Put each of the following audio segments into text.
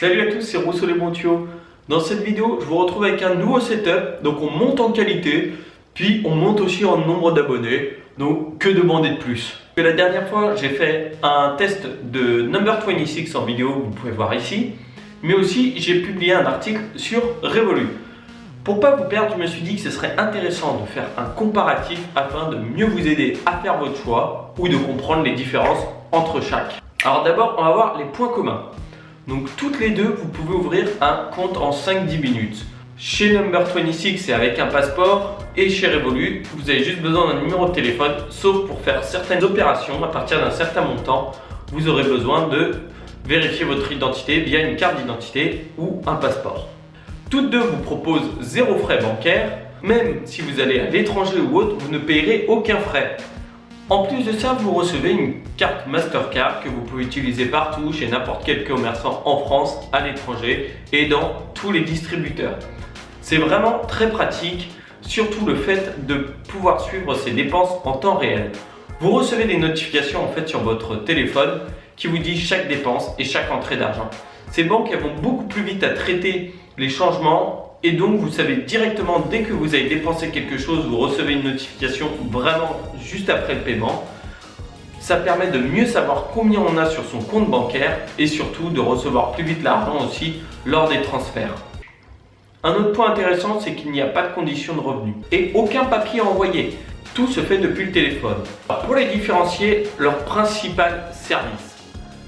Salut à tous, c'est Rousseau les bons tuyaux. Dans cette vidéo, je vous retrouve avec un nouveau setup. Donc on monte en qualité, puis on monte aussi en nombre d'abonnés. Donc que demander de plus? La dernière fois, j'ai fait un test de Number 26 en vidéo, vous pouvez voir ici. Mais aussi, j'ai publié un article sur Revolut. Pour pas vous perdre, je me suis dit que ce serait intéressant de faire un comparatif afin de mieux vous aider à faire votre choix ou de comprendre les différences entre chaque. Alors d'abord, on va voir les points communs. Donc toutes les deux, vous pouvez ouvrir un compte en 5-10 minutes. Chez Number 26, c'est avec un passeport, et chez Revolut, vous avez juste besoin d'un numéro de téléphone, sauf pour faire certaines opérations à partir d'un certain montant, vous aurez besoin de vérifier votre identité via une carte d'identité ou un passeport. Toutes deux vous proposent zéro frais bancaire, même si vous allez à l'étranger ou autre, vous ne payerez aucun frais. En plus de ça, vous recevez une carte Mastercard que vous pouvez utiliser partout, chez n'importe quel commerçant en France, à l'étranger et dans tous les distributeurs. C'est vraiment très pratique, surtout le fait de pouvoir suivre ses dépenses en temps réel. Vous recevez des notifications en fait sur votre téléphone qui vous dit chaque dépense et chaque entrée d'argent. Ces banques elles vont beaucoup plus vite à traiter les changements. Et donc vous savez directement dès que vous avez dépensé quelque chose, vous recevez une notification vraiment juste après le paiement. Ça permet de mieux savoir combien on a sur son compte bancaire et surtout de recevoir plus vite l'argent aussi lors des transferts. Un autre point intéressant, c'est qu'il n'y a pas de condition de revenu et aucun papier à envoyer. Tout se fait depuis le téléphone. Pour les différencier, leur principal service.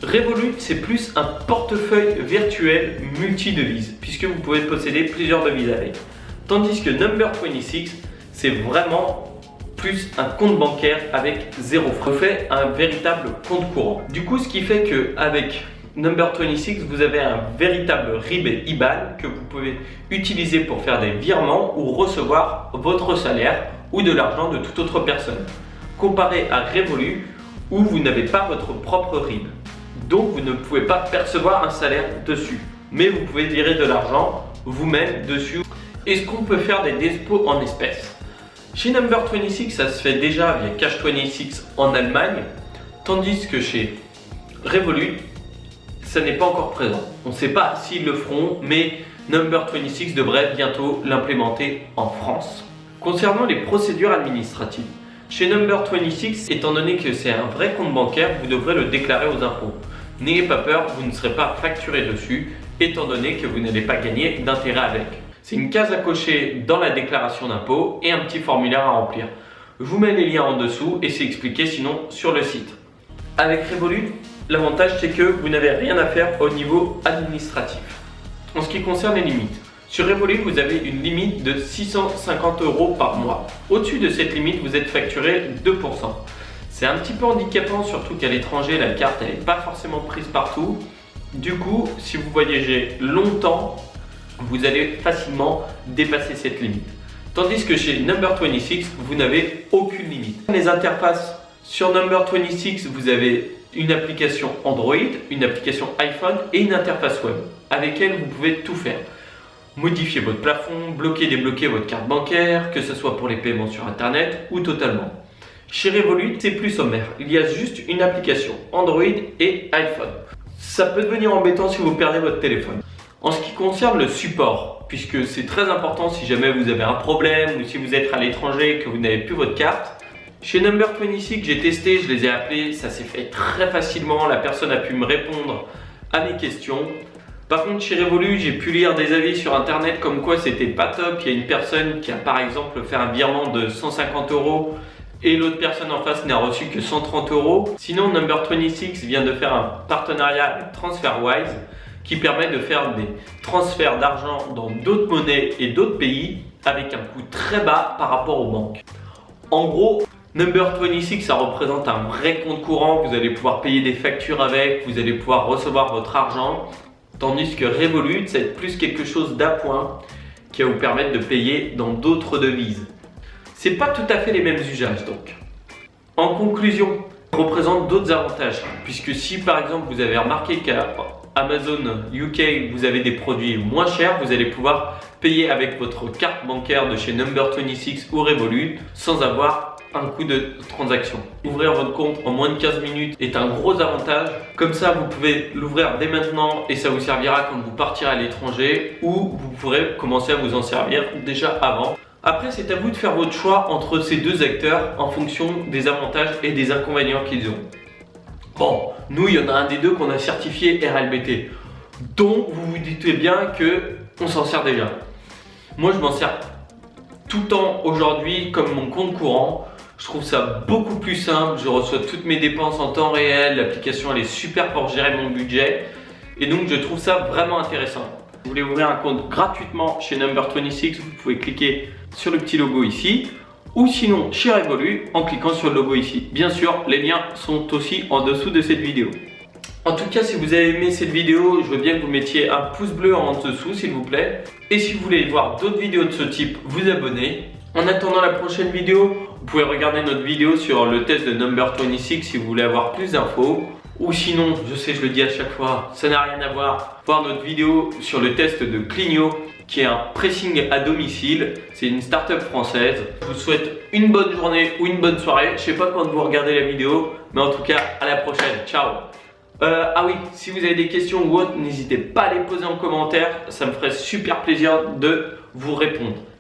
Revolut, c'est plus un portefeuille virtuel multi-devises, puisque vous pouvez posséder plusieurs devises avec. Tandis que Number 26, c'est vraiment plus un compte bancaire avec zéro frais. Vous faites un véritable compte courant. Du coup, ce qui fait qu'avec Number 26, vous avez un véritable RIB et IBAN que vous pouvez utiliser pour faire des virements ou recevoir votre salaire ou de l'argent de toute autre personne. Comparé à Revolut, où vous n'avez pas votre propre RIB. Donc vous ne pouvez pas percevoir un salaire dessus, mais vous pouvez virer de l'argent vous-même dessus. Est-ce qu'on peut faire des dépôts en espèces? Chez Number 26, ça se fait déjà via Cash 26 en Allemagne, tandis que chez Revolut, ça n'est pas encore présent. On ne sait pas s'ils le feront, mais Number 26 devrait bientôt l'implémenter en France. Concernant les procédures administratives, chez Number 26, étant donné que c'est un vrai compte bancaire, vous devrez le déclarer aux impôts. N'ayez pas peur, vous ne serez pas facturé dessus, étant donné que vous n'allez pas gagner d'intérêt avec. C'est une case à cocher dans la déclaration d'impôt et un petit formulaire à remplir. Je vous mets les liens en dessous et c'est expliqué sinon sur le site. Avec Revolut, l'avantage c'est que vous n'avez rien à faire au niveau administratif. En ce qui concerne les limites, sur Revolut, vous avez une limite de 650 € par mois. Au-dessus de cette limite, vous êtes facturé 2%. C'est un petit peu handicapant, surtout qu'à l'étranger, la carte n'est pas forcément prise partout. Du coup, si vous voyagez longtemps, vous allez facilement dépasser cette limite. Tandis que chez Number 26, vous n'avez aucune limite. Les interfaces, sur Number 26, vous avez une application Android, une application iPhone et une interface web avec elle vous pouvez tout faire. Modifier votre plafond, bloquer, débloquer votre carte bancaire, que ce soit pour les paiements sur internet ou totalement. Chez Revolut, c'est plus sommaire. Il y a juste une application Android et iPhone. Ça peut devenir embêtant si vous perdez votre téléphone. En ce qui concerne le support, puisque c'est très important si jamais vous avez un problème ou si vous êtes à l'étranger et que vous n'avez plus votre carte. Chez Number 26, j'ai testé, je les ai appelés, ça s'est fait très facilement, la personne a pu me répondre à mes questions. Par contre, chez Revolut, j'ai pu lire des avis sur internet comme quoi c'était pas top. Il y a une personne qui a par exemple fait un virement de 150 € et l'autre personne en face n'a reçu que 130 €. Sinon, Number 26 vient de faire un partenariat avec TransferWise qui permet de faire des transferts d'argent dans d'autres monnaies et d'autres pays avec un coût très bas par rapport aux banques. En gros, Number 26, ça représente un vrai compte courant. Vous allez pouvoir payer des factures avec, vous allez pouvoir recevoir votre argent. Tandis que Revolut, c'est plus quelque chose d'appoint qui va vous permettre de payer dans d'autres devises. C'est pas tout à fait les mêmes usages donc. En conclusion, ça représente d'autres avantages puisque si par exemple vous avez remarqué qu'à Amazon UK vous avez des produits moins chers, vous allez pouvoir payer avec votre carte bancaire de chez Number 26 ou Revolut sans avoir un coût de transaction. Ouvrir votre compte en moins de 15 minutes est un gros avantage. Comme ça, vous pouvez l'ouvrir dès maintenant et ça vous servira quand vous partirez à l'étranger ou vous pourrez commencer à vous en servir déjà avant. Après, c'est à vous de faire votre choix entre ces deux acteurs en fonction des avantages et des inconvénients qu'ils ont. Bon, nous, il y en a un des deux qu'on a certifié RLBT, dont vous vous doutez bien qu'on s'en sert déjà. Moi, je m'en sers tout le temps aujourd'hui comme mon compte courant. Je trouve ça beaucoup plus simple, je reçois toutes mes dépenses en temps réel, l'application elle est super pour gérer mon budget et donc je trouve ça vraiment intéressant. Si vous voulez ouvrir un compte gratuitement chez Number26, vous pouvez cliquer sur le petit logo ici ou sinon chez Revolut en cliquant sur le logo ici. Bien sûr, les liens sont aussi en dessous de cette vidéo. En tout cas, si vous avez aimé cette vidéo, je veux bien que vous mettiez un pouce bleu en dessous s'il vous plaît. Et si vous voulez voir d'autres vidéos de ce type, vous abonnez. En attendant la prochaine vidéo, vous pouvez regarder notre vidéo sur le test de Number26 si vous voulez avoir plus d'infos. Ou sinon, je sais, je le dis à chaque fois, ça n'a rien à voir. Voir notre vidéo sur le test de Cligno, qui est un pressing à domicile. C'est une start-up française. Je vous souhaite une bonne journée ou une bonne soirée. Je sais pas quand vous regardez la vidéo, mais en tout cas, à la prochaine. Ciao. Ah oui, si vous avez des questions ou autres, n'hésitez pas à les poser en commentaire. Ça me ferait super plaisir de vous répondre.